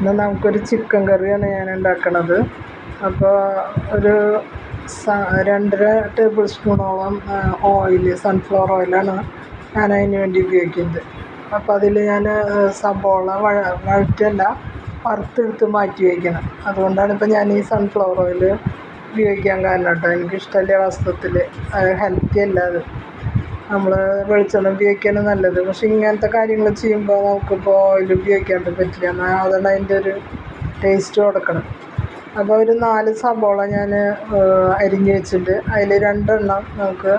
ഇന്ന് നമുക്കൊരു ചിക്കൻ കറിയാണ് ഞാൻ ഉണ്ടാക്കണത്. അപ്പോൾ ഒരു 2.5 ടേബിൾ സ്പൂണോളം സൺഫ്ലവർ ഓയിലാണ് ഞാൻ അതിന് വേണ്ടി ഉപയോഗിക്കുന്നത്. അപ്പോൾ അതിൽ ഞാൻ സബോള വഴറ്റല്ല, വറുത്തെടുത്ത് മാറ്റി വയ്ക്കണം. അതുകൊണ്ടാണ് ഇപ്പോൾ ഞാൻ ഈ സൺഫ്ലവർ ഓയിൽ ഉപയോഗിക്കാൻ കാരണം കേട്ടോ. എനിക്കിഷ്ടമല്ല, വാസ്തവത്തിൽ ഹെൽത്തി അല്ല അത്. നമ്മൾ വെളിച്ചെണ്ണ ഉപയോഗിക്കാണ് നല്ലത്. പക്ഷേ ഇങ്ങനത്തെ കാര്യങ്ങൾ ചെയ്യുമ്പോൾ നമുക്കിപ്പോൾ ഓയിൽ ഉപയോഗിക്കാണ്ട് പറ്റില്ല. അതാണ് അതിൻ്റെ ഒരു ടേസ്റ്റ് കൊടുക്കണം. അപ്പോൾ ഒരു 4 സബോള ഞാൻ അരിഞ്ഞ് വെച്ചിട്ട് അതിൽ 2 എണ്ണം നമുക്ക്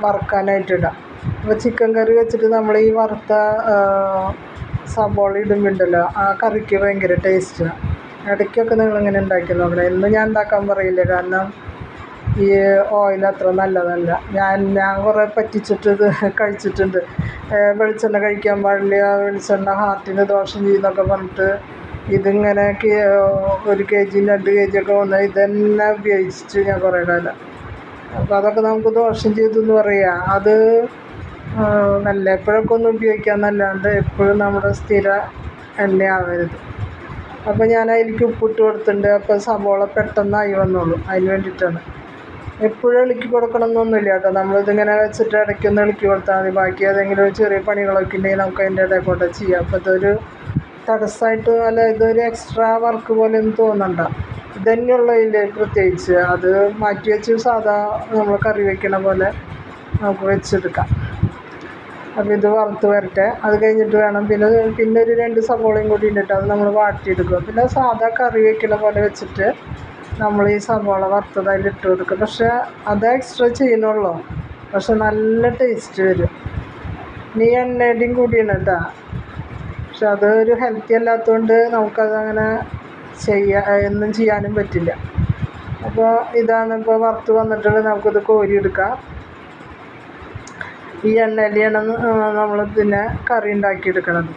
വറുക്കാനായിട്ടിടാം. അപ്പോൾ ചിക്കൻ കറി വെച്ചിട്ട് നമ്മൾ ഈ വറുത്ത സബോള ഇടുമ്പോണ്ടല്ലോ, ആ കറിക്ക് ഭയങ്കര ടേസ്റ്റാണ്. ഇടയ്ക്കൊക്കെ നിങ്ങളിങ്ങനെ ഉണ്ടാക്കി നോക്കണം. എന്നും ഞാൻ ഉണ്ടാക്കാൻ പറയില്ല, കാരണം ഈ ഓയിൽ അത്ര നല്ലതല്ല. ഞാൻ കുറേ പറ്റിച്ചിട്ട് ഇത് കഴിച്ചിട്ടുണ്ട്. വെളിച്ചെണ്ണ കഴിക്കാൻ പാടില്ല, വെളിച്ചെണ്ണ ഹാർട്ടിന് ദോഷം ചെയ്യുന്നൊക്കെ പറഞ്ഞിട്ട് ഇതിങ്ങനെ 1 kg 2 kg ഒക്കെ വന്നാൽ ഇതന്നെ ഉപയോഗിച്ചിട്ട് ഞാൻ കുറേ കാലം. അപ്പോൾ അതൊക്കെ നമുക്ക് ദോഷം ചെയ്തു എന്ന് പറയാം. അത് നല്ല എപ്പോഴൊക്കെ ഒന്ന് ഉപയോഗിക്കാമെന്നല്ലാണ്ട് എപ്പോഴും നമ്മുടെ സ്ഥിര എണ്ണയാവരുത്. അപ്പോൾ ഞാൻ അതിലേക്ക് ഉപ്പിട്ട് കൊടുത്തിട്ടുണ്ട്. അപ്പോൾ സബോള പെട്ടെന്നായി വന്നോളൂ, അതിന് വേണ്ടിയിട്ടാണ്. എപ്പോഴും ഇളക്കി കൊടുക്കണം എന്നൊന്നുമില്ല കേട്ടോ. നമ്മളിതിങ്ങനെ വെച്ചിട്ട് ഇടയ്ക്കൊന്ന് ഇളക്കി കൊടുത്താൽ മതി. ബാക്കി ഏതെങ്കിലും ചെറിയ പണികളൊക്കെ ഉണ്ടെങ്കിൽ നമുക്ക് അതിൻ്റെ ഇടയിൽക്കൂടെ ചെയ്യാം. അപ്പോൾ ഇതൊരു തടസ്സമായിട്ട് അല്ല, ഇതൊരു എക്സ്ട്രാ വർക്ക് പോലെ ഒന്നും തോന്നണ്ട. ഇതന്നെയുള്ളതിൽ പ്രത്യേകിച്ച് അത് മാറ്റി വെച്ച് സാധാ നമ്മൾ കറി വയ്ക്കണ പോലെ നമുക്ക് വെച്ചെടുക്കാം. അപ്പോൾ ഇത് വറുത്ത് വരട്ടെ. അത് കഴിഞ്ഞിട്ട് വേണം പിന്നെ ഒരു 2 സബോളയും കൂടി ഇട്ടിട്ട് അത് നമ്മൾ വാട്ടിയെടുക്കുക. പിന്നെ സാധാ കറി വയ്ക്കണ പോലെ വെച്ചിട്ട് നമ്മൾ ഈ സബോള വറുത്തത് അതിലിട്ട് കൊടുക്കുക. പക്ഷേ അത് എക്സ്ട്രാ ചെയ്യണുള്ളൂ, പക്ഷെ നല്ല ടേസ്റ്റ് വരും. ഇനി എണ്ണയുടെയും കൂടിയാണ് കേട്ടോ. പക്ഷെ അത് ഒരു ഹെൽത്തി അല്ലാത്തതുകൊണ്ട് നമുക്കതങ്ങനെ എന്നും ചെയ്യാനും പറ്റില്ല. അപ്പോൾ ഇതാണ് ഇപ്പോൾ വറുത്ത് വന്നിട്ടുള്ളത്. നമുക്കിത് കോരിയെടുക്കാം. ഈ എണ്ണയിലാണ് നമ്മൾ പിന്നെ കറി ഉണ്ടാക്കിയെടുക്കണത്.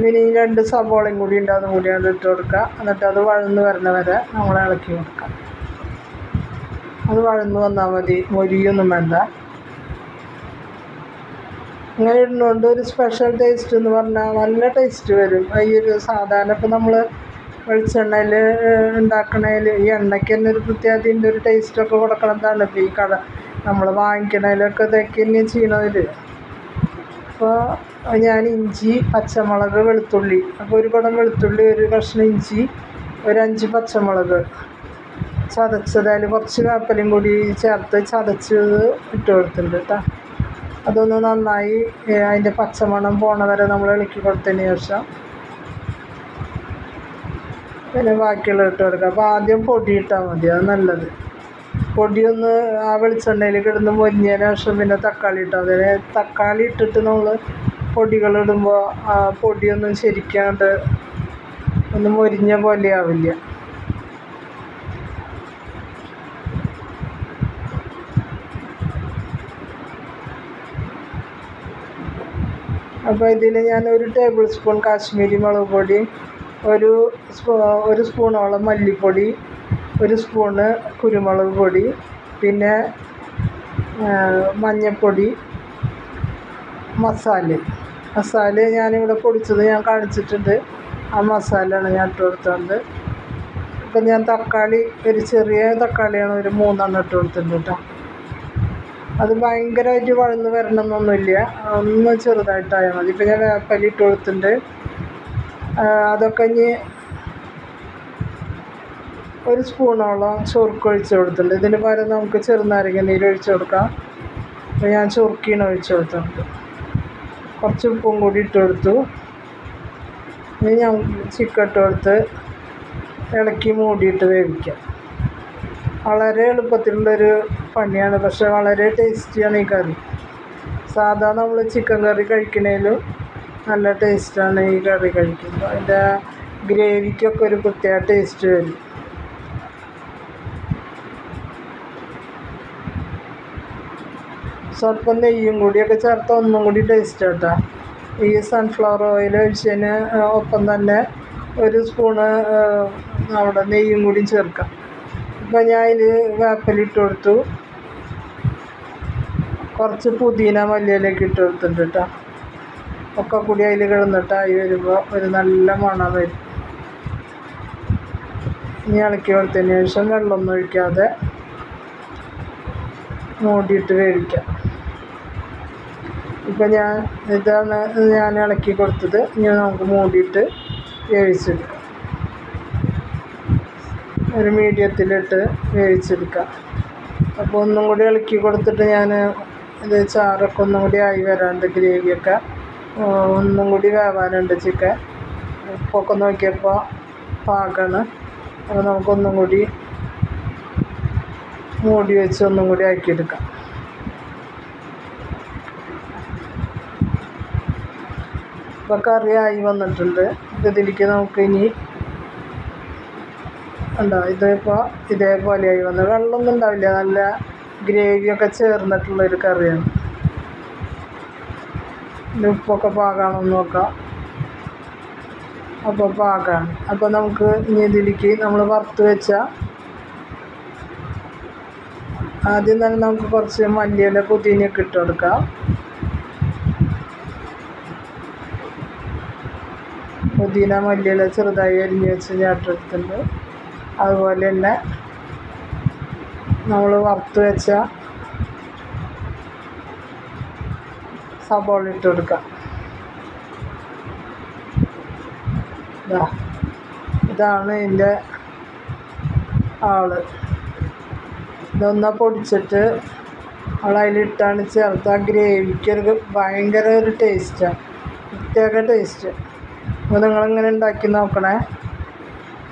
പിന്നെ ഈ 2 സബോളയും കൂടി ഉണ്ട്, അതും കൂടി അത് ഇട്ട് കൊടുക്കുക. എന്നിട്ട് അത് വഴന്ന് വരണ വരെ നമ്മൾ ഇളക്കി കൊടുക്കാം. അത് വഴന്ന് വന്നാൽ മതി, മൊരിയൊന്നും വേണ്ട. ഇങ്ങനെ ഇടുന്നതുകൊണ്ട് ഒരു സ്പെഷ്യൽ ടേസ്റ്റ് എന്ന് പറഞ്ഞാൽ നല്ല ടേസ്റ്റ് വരും. ഈ ഒരു സാധാരണ ഇപ്പോൾ നമ്മൾ വെളിച്ചെണ്ണയിൽ ഉണ്ടാക്കണതിൽ ഈ എണ്ണയ്ക്ക് തന്നെ ഒരു പ്രത്യേകതൻ്റെ ഒരു ടേസ്റ്റൊക്കെ കൊടുക്കണതാണ്. ഇപ്പോൾ ഈ നമ്മൾ വാങ്ങിക്കണതിലൊക്കെ ഇതൊക്കെ തന്നെ ചെയ്യണതിൽ. അപ്പോൾ ഞാൻ ഇഞ്ചി, പച്ചമുളക്, വെളുത്തുള്ളി, അപ്പോൾ ഒരു കുടം വെളുത്തുള്ളി, ഒരു കഷ്ണം ഇഞ്ചി, ഒരു 5 പച്ചമുളക് ചതച്ചത്, അതിൽ കുറച്ച് വേപ്പിലയും കൂടി ചേർത്ത് ചതച്ചത് ഇട്ട് കൊടുത്തിട്ടുണ്ട് കേട്ടോ. അതൊന്ന് നന്നായി അതിൻ്റെ പച്ചമണം പോണ വരെ നമ്മൾ ഇളക്കി കൊടുത്തതിന് ശേഷം പിന്നെ ബാക്കിയുള്ള ഇട്ട് കൊടുക്കുക. അപ്പോൾ ആദ്യം പൊടി ഇട്ടാൽ മതി, അത് നല്ലത്. പൊടിയൊന്ന് ആ വെളിച്ചെണ്ണയിൽ കിടന്ന് മൊരിഞ്ഞതിന് ശേഷം പിന്നെ തക്കാളി ഇട്ടാൽ മതി. തക്കാളി ഇട്ടിട്ട് നമ്മൾ പൊടികളിടുമ്പോൾ ആ പൊടിയൊന്നും ശരിക്കാണ്ട് ഒന്ന് മൊരിഞ്ഞ പോലെ ആവില്ല. അപ്പോൾ ഇതിൽ ഞാൻ 1 ടേബിൾ സ്പൂൺ കാശ്മീരി മുളക് പൊടി, ഒരു സ്പൂണോളം മല്ലിപ്പൊടി, 1 സ്പൂണ് കുരുമുളക് പൊടി, പിന്നെ മഞ്ഞൾപ്പൊടി, മസാല ഞാനിവിടെ പൊടിച്ചത് ഞാൻ കാണിച്ചിട്ടുണ്ട്. ആ മസാലയാണ് ഞാൻ ഇട്ട് കൊടുത്തത്. ഇപ്പം ഞാൻ തക്കാളി, ഒരു ചെറിയ തക്കാളിയാണ്, ഒരു 3 എണ്ണം ഇട്ട് കൊടുത്തിട്ടുണ്ട് കേട്ടോ. അത് ഭയങ്കരമായിട്ട് വഴന്ന് വരണമെന്നൊന്നുമില്ല, ഒന്ന് ചെറുതായിട്ടായാൽ മതി. ഇപ്പം ഞാൻ വേപ്പില ഇട്ട് കൊടുത്തിട്ടുണ്ട്. അതൊക്കെ ഇനി 1 സ്പൂണോളം ചൊറുക്ക് ഒഴിച്ച് കൊടുത്തിട്ടുണ്ട്. ഇതിന് പകരം നമുക്ക് ചെറുനാരങ്ങ നീര് ഒഴിച്ച് കൊടുക്കാം. അപ്പോൾ ഞാൻ ചൊറുക്കിയാണ് ഒഴിച്ച് കൊടുത്തിട്ടുണ്ട്. കുറച്ച് ഉപ്പും കൂടി ഇട്ട് കൊടുത്തു. ഇനി ഞാൻ ചിക്കൻ ഇട്ട് കൊടുത്ത് ഇളക്കി മൂടിയിട്ട് വേവിക്കാം. വളരെ എളുപ്പത്തിലുള്ളൊരു പണിയാണ്, പക്ഷേ വളരെ ടേസ്റ്റിയാണ് ഈ കറി. സാധാ നമ്മൾ ചിക്കൻ കറി കഴിക്കുന്നതിലും നല്ല ടേസ്റ്റാണ് ഈ കറി കഴിക്കുമ്പോൾ. അതിൻ്റെ ഗ്രേവിക്കൊക്കെ ഒരു പ്രത്യേക ടേസ്റ്റ് വരും. സ്വല്പം നെയ്യും കൂടിയൊക്കെ ചേർത്ത് ഒന്നും കൂടി ടേസ്റ്റ് കേട്ടോ. ഈ സൺഫ്ലവർ ഓയിൽ ഒഴിച്ചതിന് ഒപ്പം തന്നെ 1 സ്പൂണ് നമ്മുടെ നെയ്യും കൂടി ചേർക്കാം. ഇപ്പോൾ ഞാൻ അതിൽ വേപ്പില ഇട്ട് കൊടുത്തു. കുറച്ച് പുതിന മല്ലിയിലേക്ക് ഇട്ട് കൊടുത്തിട്ടുണ്ട് കേട്ടോ. ഒക്കെ കൂടി അതിൽ കിടന്നിട്ടായി വരുമ്പോൾ ഒരു നല്ല മണം വരും. ഇനി ഇളക്കി കൊടുത്തതിന് ശേഷം വെള്ളമൊന്നും ഒഴിക്കാതെ മൂടിയിട്ട് വേവിക്കാം. ഇപ്പം ഇതാണ് ഞാൻ ഇളക്കി കൊടുത്തത്. ഇനി നമുക്ക് മൂടിയിട്ട് വേവിച്ചെടുക്കാം. ഒരു മീഡിയത്തിലിട്ട് വേവിച്ചെടുക്കാം. അപ്പോൾ ഒന്നും കൂടി ഇളക്കി കൊടുത്തിട്ട് ഞാൻ ഇത് ചാറൊക്കെ ഒന്നും കൂടി ആയി വരാണ്ട്, ഗ്രേവിയൊക്കെ ഒന്നും കൂടി വേവാനുണ്ട് ചിക്കൻ. ഉപ്പൊക്കെ നോക്കിയപ്പോൾ പാകമാണ്. അപ്പോൾ നമുക്കൊന്നും കൂടി മൂടി വെച്ച് ഒന്നും കൂടി ആക്കിയെടുക്കാം. ഇപ്പോൾ കറി ആയി വന്നിട്ടുണ്ട്. ഇതിലേക്ക് നമുക്ക് ഇനി ഉണ്ടോ ഇതിപ്പോൾ ഇതേപോലെ ആയി വന്നത്. വെള്ളമൊന്നും ഉണ്ടാവില്ല, നല്ല ഗ്രേവിയൊക്കെ ചേർന്നിട്ടുള്ളൊരു കറിയാണ്. ഉപ്പൊക്കെ പാകമാണെന്ന് നോക്കാം. അപ്പോൾ പാകമാണ്. അപ്പോൾ നമുക്ക് ഇനി ഇതിലേക്ക് നമ്മൾ വറുത്ത് വെച്ച ആദ്യം തന്നെ നമുക്ക് കുറച്ച് മല്ലിയില പുതിനയൊക്കെ ഇട്ട് കൊടുക്കാം. പുതിന മല്ലിയില ചെറുതായി അരിഞ്ഞ് വെച്ച് ഞാൻ ഇട്ടെടുത്തിട്ടുണ്ട്. അതുപോലെ തന്നെ നമ്മൾ വറുത്ത് വെച്ച സബോള ഇട്ട് കൊടുക്കാം. ഇതാണ് ഇതിൻ്റെ ആള്. ഇതൊന്ന് പൊടിച്ചിട്ട് നമ്മളതിലിട്ടാണ് ചേർത്ത്. ആ ഗ്രേവിക്കൊരു ഭയങ്കര ഒരു ടേസ്റ്റാണ്, പ്രത്യേക ടേസ്റ്റ്. അപ്പോൾ നിങ്ങളിങ്ങനെ ഉണ്ടാക്കി നോക്കണേ,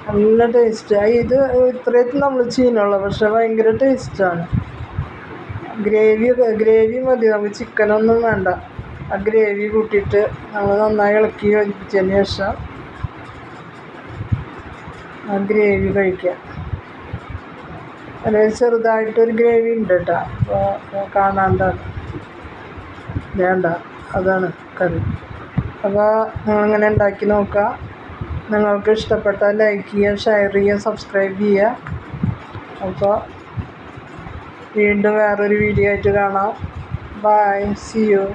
നല്ല ടേസ്റ്റാണ്. ഇത് ഇത്രയും നമ്മൾ ചെയ്യുന്നുള്ളൂ, പക്ഷെ ഭയങ്കര ടേസ്റ്റാണ്. ഗ്രേവി മതി, നമുക്ക് ചിക്കനൊന്നും വേണ്ട. ആ ഗ്രേവി കൂട്ടിയിട്ട് നമ്മൾ നന്നായി ഇളക്കി യോജിപ്പിച്ചതിന് ശേഷം ആ ഗ്രേവി കഴിക്കുക. അതിൽ ചെറുതായിട്ടൊരു ഗ്രേവി ഉണ്ട് കേട്ടോ, അപ്പോൾ കാണാണ്ടാണ് വേണ്ട, അതാണ് കറി. അപ്പോൾ നിങ്ങളിങ്ങനെ ഉണ്ടാക്കി നോക്കുക. നിങ്ങൾക്ക് ഇഷ്ടപ്പെട്ടാൽ ലൈക്ക് ചെയ്യുക, ഷെയർ ചെയ്യുക, സബ്സ്ക്രൈബ് ചെയ്യുക. അപ്പോൾ വീണ്ടും വേറൊരു വീഡിയോ ആയിട്ട് കാണാം. Bye, see U.